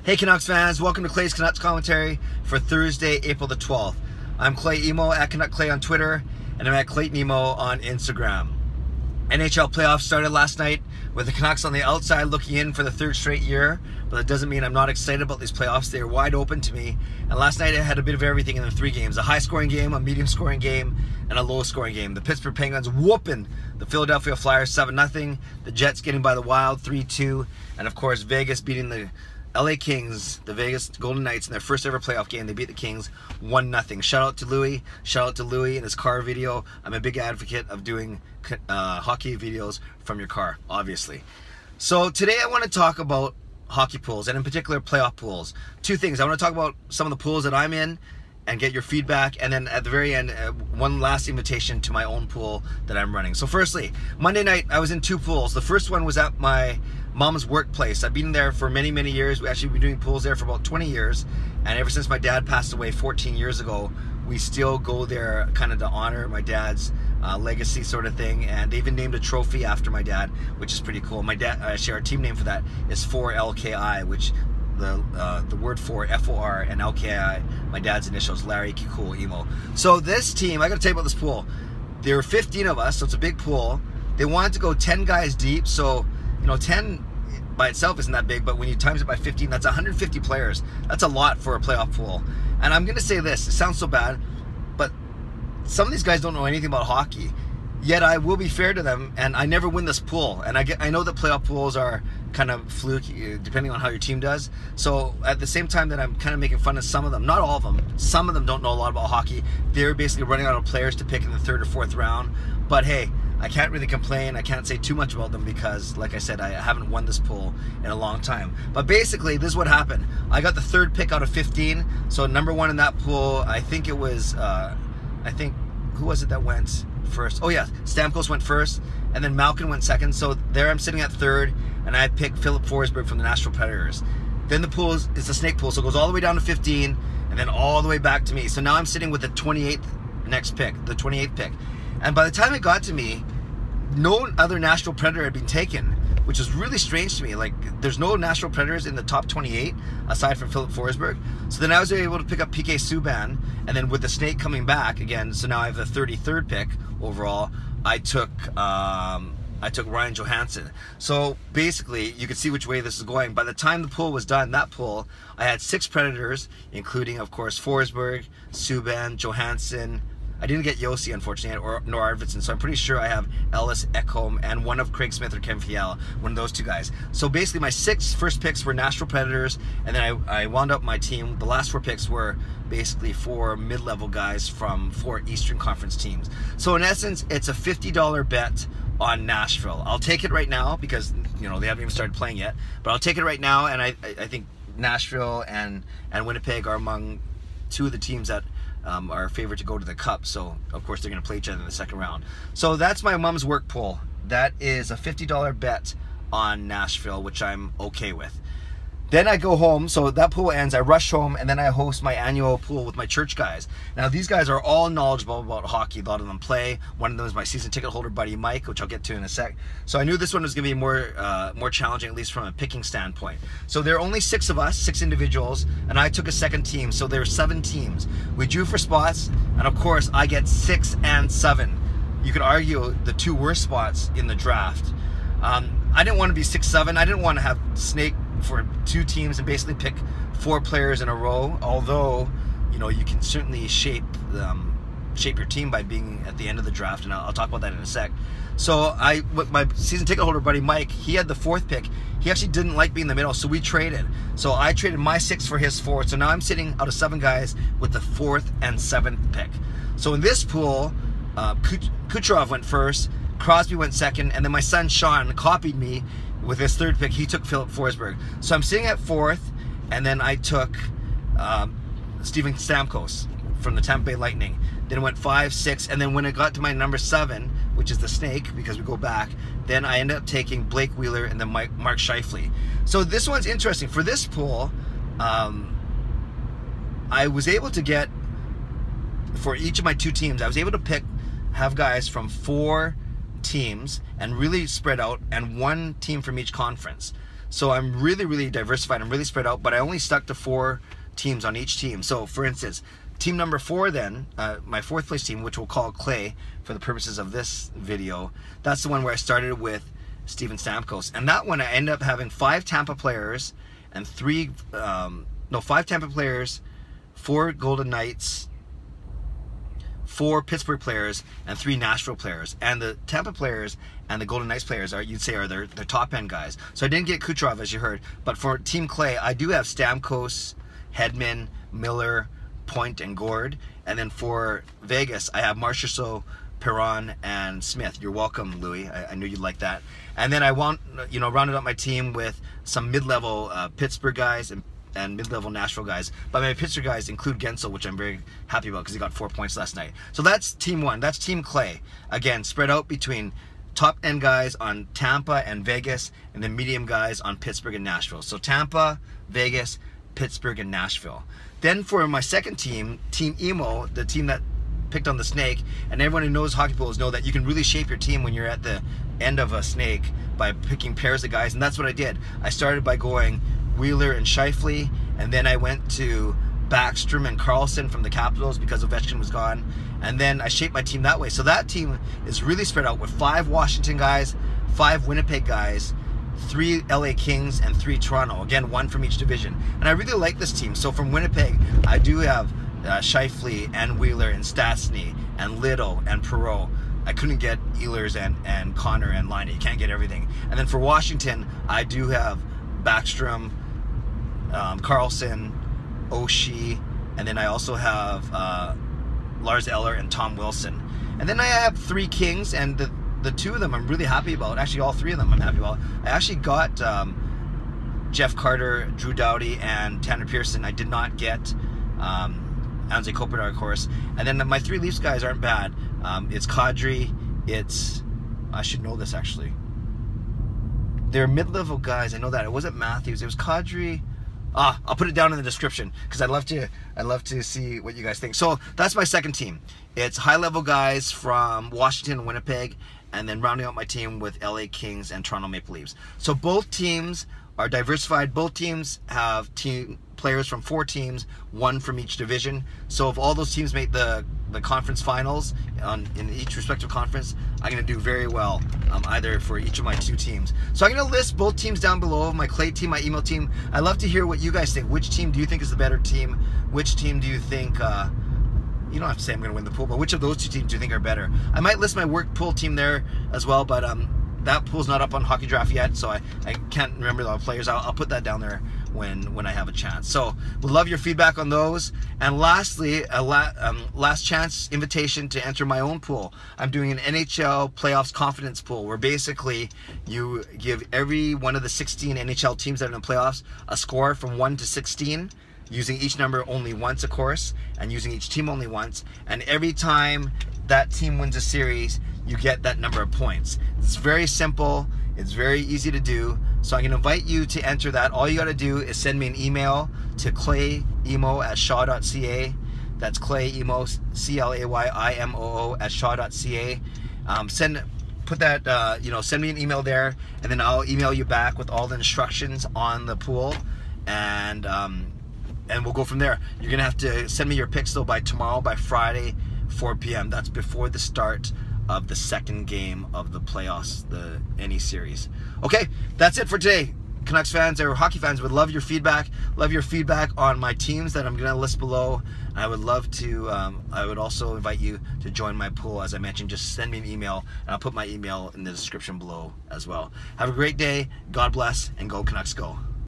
Hey Canucks fans, welcome to Clay's Canucks commentary for Thursday, April the 12th. I'm Clay Imoo at Canuck Clay on Twitter, and I'm at Clayton Imoo on Instagram. NHL playoffs started last night with the Canucks on the outside looking in for the third straight year, but that doesn't mean I'm not excited about these playoffs. They are wide open to me, and last night I had a bit of everything in the three games: a high-scoring game, a medium-scoring game, and a low-scoring game. The Pittsburgh Penguins whooping the Philadelphia Flyers 7-0, the Jets getting by the Wild 3-2, and of course Vegas beating the LA Kings, the Vegas Golden Knights, in their first ever playoff game. They beat the Kings 1-0. Shout out to Louis in his car video. I'm a big advocate of doing hockey videos from your car, obviously. So today I want to talk about hockey pools, and in particular playoff pools. Two things. I want to talk about some of the pools that I'm in and get your feedback, and then at the very end, one last invitation to my own pool that I'm running. So firstly, Monday night I was in two pools. The first one was at my mom's workplace. I've been there for many, many years. We actually been doing pools there for about 20 years, and ever since my dad passed away 14 years ago, we still go there kind of to honor my dad's legacy sort of thing, and they even named a trophy after my dad, which is pretty cool. My dad, actually our team name for that is 4LKI, which the word for FOR and LKI, my dad's initials, Larry Kikul Imoo. So this team, I gotta tell you about this pool. There were 15 of us, so it's a big pool. They wanted to go 10 guys deep, so 10 by itself isn't that big, but when you times it by 15, that's 150 players. That's a lot for a playoff pool. And I'm gonna say this, it sounds so bad, but some of these guys don't know anything about hockey. Yet I will be fair to them, and I never win this pool. And I know that playoff pools are kind of fluky, depending on how your team does. So at the same time that I'm kind of making fun of some of them, not all of them, some of them don't know a lot about hockey. They're basically running out of players to pick in the third or fourth round. But hey, I can't really complain. I can't say too much about them because, like I said, I haven't won this pool in a long time. But basically, this is what happened. I got the third pick out of 15. So number one in that pool, I think it was, who was it that went first? Oh yeah, Stamkos went first, and then Malkin went second. So there I'm sitting at third, and I picked Philip Forsberg from the Nashville Predators. Then the pool is a snake pool, so it goes all the way down to 15, and then all the way back to me. So now I'm sitting with the 28th next pick, the 28th pick. And by the time it got to me, no other Nashville Predator had been taken, which is really strange to me. Like, there's no Nashville Predators in the top 28 aside from Philip Forsberg. So then I was able to pick up PK Subban, and then with the snake coming back again, so now I have the 33rd pick overall. I took Ryan Johansen. So basically, you can see which way this is going. By the time the pool was done, that pool, I had 6 Predators, including, of course, Forsberg, Subban, Johansen. I didn't get Yossi, unfortunately, nor Arvidsson, so I'm pretty sure I have Ellis, Ekholm, and one of Craig Smith or Ken Fiala, one of those two guys. So basically, my 6 first picks were Nashville Predators, and then I wound up my team. The last 4 picks were basically 4 mid-level guys from 4 Eastern Conference teams. So in essence, it's a $50 bet on Nashville. I'll take it right now because they haven't even started playing yet, but I'll take it right now, and I think Nashville and Winnipeg are among 2 of the teams that are favored to go to the Cup, so of course they're going to play each other in the second round. So that's my mom's work pool. That is a $50 bet on Nashville, which I'm okay with. Then I go home, so that pool ends, I rush home, and then I host my annual pool with my church guys. Now these guys are all knowledgeable about hockey. A lot of them play. One of them is my season ticket holder buddy Mike, which I'll get to in a sec. So I knew this one was going to be more challenging, at least from a picking standpoint. So there are only 6 of us, 6 individuals, and I took a second team, so there are 7 teams. We drew for spots, and of course I get 6 and 7. You could argue the 2 worst spots in the draft. I didn't want to be 6-7. I didn't want to have snake for 2 teams and basically pick 4 players in a row, although you can certainly shape your team by being at the end of the draft, and I'll talk about that in a sec. So with my season ticket holder buddy Mike, he had the 4th pick. He actually didn't like being in the middle, so we traded. So I traded my 6 for his 4, so now I'm sitting out of 7 guys with the 4th and 7th pick. So in this pool, Kucherov went first, Crosby went second, and then my son Sean copied me with his 3rd pick. He took Philip Forsberg. So I'm sitting at 4th, and then I took Steven Stamkos from the Tampa Bay Lightning. Then it went 5, 6, and then when it got to my number 7, which is the snake, because we go back, then I ended up taking Blake Wheeler and then Mark Scheifele. So this one's interesting. For this pool, I was able to get, for each of my 2 teams, I was able to have guys from 4 teams and really spread out, and 1 team from each conference. So I'm really diversified. I'm really spread out, but I only stuck to 4 teams on each team. So for instance, team number 4 then, my 4th place team, which we'll call Clay for the purposes of this video, that's the one where I started with Steven Stamkos. And that one I ended up having 5 Tampa players and 5 Tampa players, 4 Golden Knights, 4 Pittsburgh players, and 3 Nashville players. And the Tampa players and the Golden Knights players are, you'd say, are their top end guys. So I didn't get Kucherov, as you heard, but for Team Clay, I do have Stamkos, Hedman, Miller, Point, and Gourde. And then for Vegas, I have Marchessault, Perron, and Smith. You're welcome, Louis. I knew you'd like that. And then I rounded up my team with some mid-level Pittsburgh guys and mid-level Nashville guys. But my Pittsburgh guys include Guentzel, which I'm very happy about because he got 4 points last night. So that's Team 1. That's Team Clay. Again, spread out between top-end guys on Tampa and Vegas, and then medium guys on Pittsburgh and Nashville. So Tampa, Vegas, Pittsburgh, and Nashville. Then for my second team, Team Imoo, the team that picked on the snake, and everyone who knows hockey pools know that you can really shape your team when you're at the end of a snake by picking pairs of guys, and that's what I did. I started by going Wheeler and Schiefele, and then I went to Backstrom and Carlson from the Capitals because Ovechkin was gone, and then I shaped my team that way. So that team is really spread out with 5 Washington guys, 5 Winnipeg guys, 3 LA Kings, and 3 Toronto. Again, 1 from each division. And I really like this team. So from Winnipeg, I do have Schiefele and Wheeler and Stastny and Little and Perreault. I couldn't get Ehlers and Connor and Laine. You can't get everything. And then for Washington, I do have Backstrom, Carlson, Oshie, and then I also have Lars Eller and Tom Wilson. And then I have 3 Kings, and the 2 of them I'm really happy about. Actually, all 3 of them I'm happy about. I actually got Jeff Carter, Drew Doughty, and Tanner Pearson. I did not get Anze Kopitar, of course. And then my 3 Leafs guys aren't bad. It's Kadri, I should know this actually. They're mid-level guys, I know that. It wasn't Matthews, it was Kadri. I'll put it down in the description because I'd love to see what you guys think. So that's my second team. It's high-level guys from Washington and Winnipeg, and then rounding out my team with LA Kings and Toronto Maple Leafs. So both teams are diversified. Both teams have team players from 4 teams, 1 from each division. So if all those teams make the conference finals in each respective conference, I'm going to do very well either for each of my 2 teams. So I'm going to list both teams down below, my Clay team, my Imoo team. I'd love to hear what you guys think. Which team do you think is the better team? Which team do you think, you don't have to say I'm going to win the pool, but which of those 2 teams do you think are better? I might list my work pool team there as well, but that pool's not up on Hockey Draft yet, so I can't remember the players. I'll put that down there when I have a chance. So we'll love your feedback on those. And lastly, last chance invitation to enter my own pool. I'm doing an NHL playoffs confidence pool where basically you give every one of the 16 NHL teams that are in the playoffs a score from 1 to 16, using each number only once, of course, and using each team only once. And every time that team wins a series, you get that number of points. It's very simple. It's very easy to do. So I'm going to invite you to enter that. All you got to do is send me an email to clayimo@shaw.ca. That's Clay Imoo, CLAYIMOO @shaw.ca. Send me an email there, and then I'll email you back with all the instructions on the pool, and we'll go from there. You're gonna have to send me your picks though by tomorrow, by Friday, 4 p.m. That's before the start of the second game of the playoffs, the NE series. Okay, that's it for today. Canucks fans or hockey fans, would love your feedback. Love your feedback on my teams that I'm gonna list below. I would love to. I would also invite you to join my pool. As I mentioned, just send me an email, and I'll put my email in the description below as well. Have a great day. God bless, and go Canucks go.